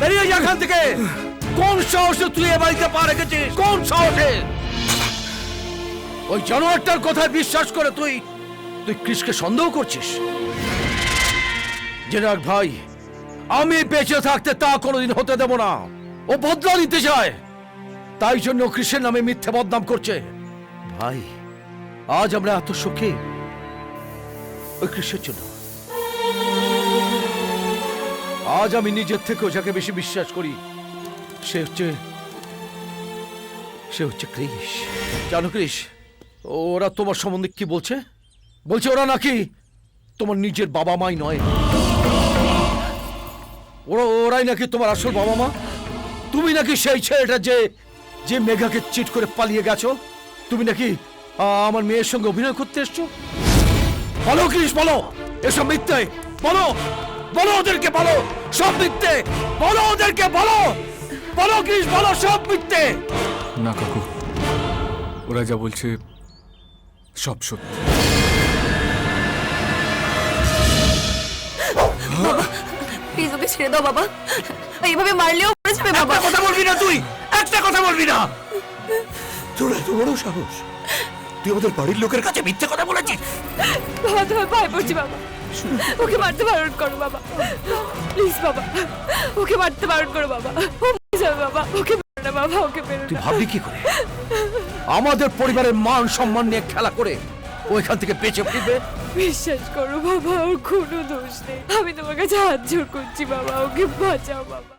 বেরিয়ে যা এখান থেকে। কোন সাহসে তুই এ বাড়িতে পা রেখেছিস? কোন সাহসে? ওই জানোয়ারটার কথায় বিশ্বাস করে তুই কৃষকে সন্দেহ করছিস? জেনে রাখ ভাই, আমি বেঁচে থাকতে তা কোনোদিন হতে দেব না। ও বদলা নিতে চায়, তাই জন্য কৃষ্ণের নামে মিথ্যে বদনাম করছে। ভাই, আজ আমরা এত সুখী ওই কৃষ্ণের জন্য। আজ আমি নিজের থেকেও যাকে বেশি বিশ্বাস করি সে হচ্ছে কৃষ। জানো কৃষ, ওরা তোমার সম্বন্ধে কি বলছে? বলছে ওরা নাকি তোমার নিজের বাবা মাই নয়, ওরাই নাকি তোমার আসল বাবা মা। তুমি নাকি সেই ছেলেটা যে মেঘাকে চিট করে পালিয়ে গেছো। তুমি নাকি আমার মেয়ের সঙ্গে অভিনয় করতে এসছো। বলো কৃষ, বলো এসব মিথ্যে। বলো বলো ওদেরকে, বলো সব মিথ্যে। বলো ওদেরকে, বলো বলো কৃষ, বলো সব মিথ্যে। না কাকু, ওরা যা বলছে সব সত্যি। প্লিজ ওকে ছেড়ে দাও বাবা, এইভাবে মারলেও মরে যাবে বাবা। একটা কথা বলবি না তুই, একটা কথা বলবি না। তোর এত বড় সাহস, তুই আমাদের বাড়ির লোকের কাছে মিথ্যে কথা বলেছিস। বাবা তোমার পায়ে পড়ছি বাবা, ওকে মারতে বারণ করো বাবা, প্লিজ বাবা, ওকে মারতে বারণ করো বাবা। ও মরে যাবে বাবা, ওকে মেরো না বাবা, ওকে মেরো তুই না। ভাবলি কি করে আমাদের পরিবারের মান সম্মান নিয়ে খেলা করে ও এখান থেকে বেঁচে ফিরবে? বিশ্বাস করো বাবা, ওর কোনো দোষ নেই। আমি তোমার কাছে হাত জোড় করছি বাবা, ওকে বাঁচাও বাবা।